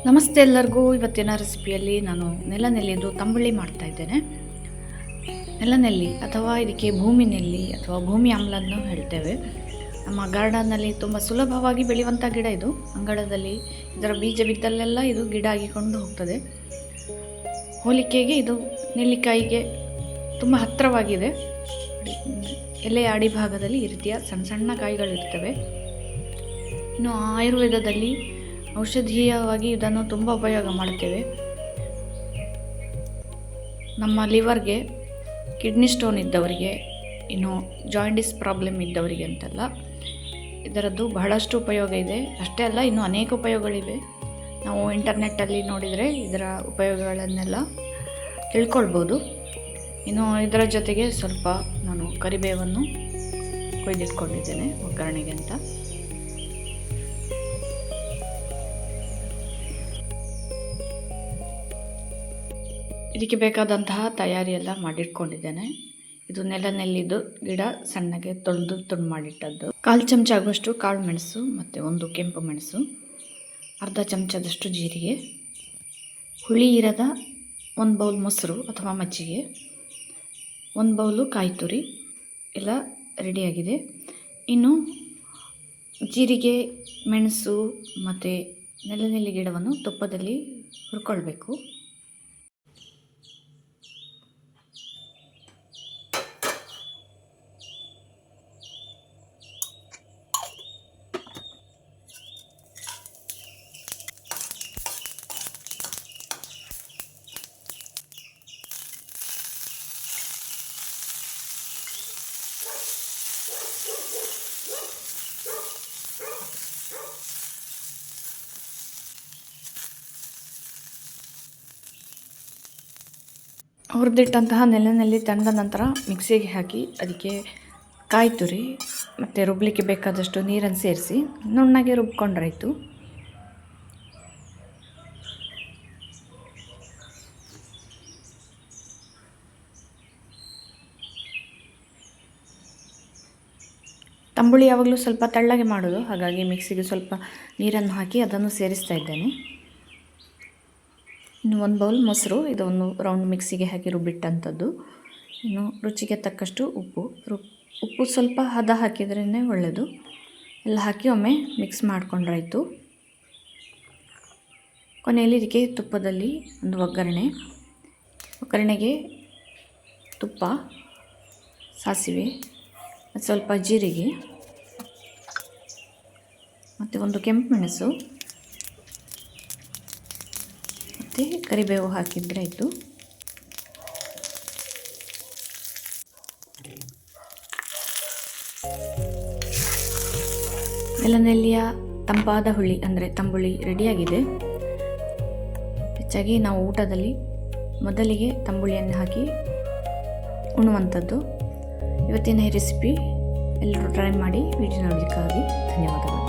ನಮಸ್ತೆ ಎಲ್ಲರಿಗೂ. ಇವತ್ತಿನ ರೆಸಿಪಿಯಲ್ಲಿ ನಾನು ನೆಲನೆಲ್ಲಿದು ತಂಬುಳಿ ಮಾಡ್ತಾ ಇದ್ದೇನೆ. ನೆಲನೆಲ್ಲಿ ಅಥವಾ ಇದಕ್ಕೆ ಭೂಮಿ ನೆಲ್ಲಿ ಅಥವಾ ಭೂಮಿ ಆಮ್ಲನ್ನು ಹೇಳ್ತೇವೆ. ನಮ್ಮ ಗಾರ್ಡನ್ನಲ್ಲಿ ತುಂಬ ಸುಲಭವಾಗಿ ಬೆಳೆಯುವಂಥ ಗಿಡ ಇದು. ಅಂಗಳದಲ್ಲಿ ಇದರ ಬೀಜ ಬಿದ್ದಲ್ಲೆಲ್ಲ ಇದು ಗಿಡ ಆಗಿಕೊಂಡು ಹೋಗ್ತದೆ. ಹೋಲಿಕೆಗೆ ಇದು ನೆಲ್ಲಿಕಾಯಿಗೆ ತುಂಬ ಹತ್ತಿರವಾಗಿದೆ. ಎಲೆಯ ಅಡಿಭಾಗದಲ್ಲಿ ಈ ರೀತಿಯ ಸಣ್ಣ ಸಣ್ಣ ಕಾಯಿಗಳಿರ್ತವೆ. ಇನ್ನು ಆಯುರ್ವೇದದಲ್ಲಿ ಔಷಧೀಯವಾಗಿ ಇದನ್ನು ತುಂಬ ಉಪಯೋಗ ಮಾಡ್ತೇವೆ. ನಮ್ಮ ಲಿವರ್ಗೆ, ಕಿಡ್ನಿ ಸ್ಟೋನ್ ಇದ್ದವರಿಗೆ, ಇನ್ನು ಜಾಯಿಂಡಿಸ್ ಪ್ರಾಬ್ಲಮ್ ಇದ್ದವರಿಗೆ ಅಂತೆಲ್ಲ ಇದರದ್ದು ಬಹಳಷ್ಟು ಉಪಯೋಗ ಇದೆ. ಅಷ್ಟೇ ಅಲ್ಲ, ಇನ್ನೂ ಅನೇಕ ಉಪಯೋಗಗಳಿವೆ. ನಾವು ಇಂಟರ್ನೆಟ್ಟಲ್ಲಿ ನೋಡಿದರೆ ಇದರ ಉಪಯೋಗಗಳನ್ನೆಲ್ಲ ತಿಳ್ಕೊಳ್ಬೋದು. ಇನ್ನು ಇದರ ಜೊತೆಗೆ ಸ್ವಲ್ಪ ನಾನು ಕರಿಬೇವನ್ನು ಕೊಯ್ದಿಟ್ಕೊಂಡಿದ್ದೇನೆ ಒಗ್ಗರಣೆಗೆ ಅಂತ. ಇದಕ್ಕೆ ಬೇಕಾದಂತಹ ತಯಾರಿ ಎಲ್ಲ ಮಾಡಿಟ್ಕೊಂಡಿದ್ದೇನೆ. ಇದು ನೆಲನೆಲ್ಲಿದ್ದು ಗಿಡ ಸಣ್ಣಗೆ ತೊಳೆದು ತುಂಡು ಮಾಡಿಟ್ಟದ್ದು. 1/4 ಚಮಚ ಆಗುವಷ್ಟು ಕಾಳು ಮೆಣಸು ಮತ್ತು 1 ಕೆಂಪು ಮೆಣಸು, ಅರ್ಧ ಚಮಚದಷ್ಟು ಜೀರಿಗೆ, ಹುಳಿ ಇರದ 1 ಬೌಲ್ ಮೊಸರು ಅಥವಾ ಮಜ್ಜಿಗೆ, 1 ಬೌಲು ಕಾಯಿ ತುರಿ ಎಲ್ಲ ರೆಡಿಯಾಗಿದೆ. ಇನ್ನು ಜೀರಿಗೆ, ಮೆಣಸು ಮತ್ತು ನೆಲನೆಲ್ಲಿ ಗಿಡವನ್ನು ತುಪ್ಪದಲ್ಲಿ ಹುರ್ಕೊಳ್ಬೇಕು. ಹುರಿದಿಟ್ಟಂತಹ ನೆಲನೆಲ್ಲಿ ತಂದ ನಂತರ ಮಿಕ್ಸಿಗೆ ಹಾಕಿ ಅದಕ್ಕೆ ಕಾಯಿ ತುರಿ ಮತ್ತು ರುಬ್ಲಿಕ್ಕೆ ಬೇಕಾದಷ್ಟು ನೀರನ್ನು ಸೇರಿಸಿ ನುಣ್ಣಗೆ ರುಬ್ಕೊಂಡ್ರಾಯ್ತು. ತಂಬುಳಿ ಯಾವಾಗಲೂ ಸ್ವಲ್ಪ ತೆಳ್ಳಗೆ ಮಾಡೋದು, ಹಾಗಾಗಿ ಮಿಕ್ಸಿಗೆ ಸ್ವಲ್ಪ ನೀರನ್ನು ಹಾಕಿ ಅದನ್ನು ಸೇರಿಸ್ತಾ ಇದ್ದೇನೆ. ಇನ್ನು 1 ಬೌಲ್ ಮೊಸರು, ಇದೊಂದು ರೌಂಡ್ ಮಿಕ್ಸಿಗೆ ಹಾಕಿ ರುಬ್ಬಿಟ್ಟಂಥದ್ದು. ಇನ್ನು ರುಚಿಗೆ ತಕ್ಕಷ್ಟು ಉಪ್ಪು. ಉಪ್ಪು ಸ್ವಲ್ಪ ಹದ ಹಾಕಿದ್ರೇ ಒಳ್ಳೆಯದು. ಎಲ್ಲ ಹಾಕಿ ಒಮ್ಮೆ ಮಿಕ್ಸ್ ಮಾಡ್ಕೊಂಡ್ರಾಯ್ತು. ಕೊನೆಯಲ್ಲಿ ಇದಕ್ಕೆ ತುಪ್ಪದಲ್ಲಿ ಒಂದು ಒಗ್ಗರಣೆಗೆ ತುಪ್ಪ, ಸಾಸಿವೆ, ಸ್ವಲ್ಪ ಜೀರಿಗೆ ಮತ್ತು 1 ಕೆಂಪು ಮೆಣಸು ಮತ್ತು ಕರಿಬೇವು ಹಾಕಿದರೆ ಆಯಿತು. ನೆಲನೆಲ್ಲಿಯ ತಂಪಾದ ಹುಳಿ ಅಂದರೆ ತಂಬುಳಿ ರೆಡಿಯಾಗಿದೆ. ಹೆಚ್ಚಾಗಿ ನಾವು ಊಟದಲ್ಲಿ ಮೊದಲಿಗೆ ತಂಬುಳಿಯನ್ನು ಹಾಕಿ ಉಣ್ಣುವಂಥದ್ದು. ಇವತ್ತಿನ ಈ ರೆಸಿಪಿ ಎಲ್ಲರೂ ಟ್ರೈ ಮಾಡಿ. ವಿಡಿಯೋ ನೋಡಲಿಕ್ಕಾಗಿ ಧನ್ಯವಾದಗಳು.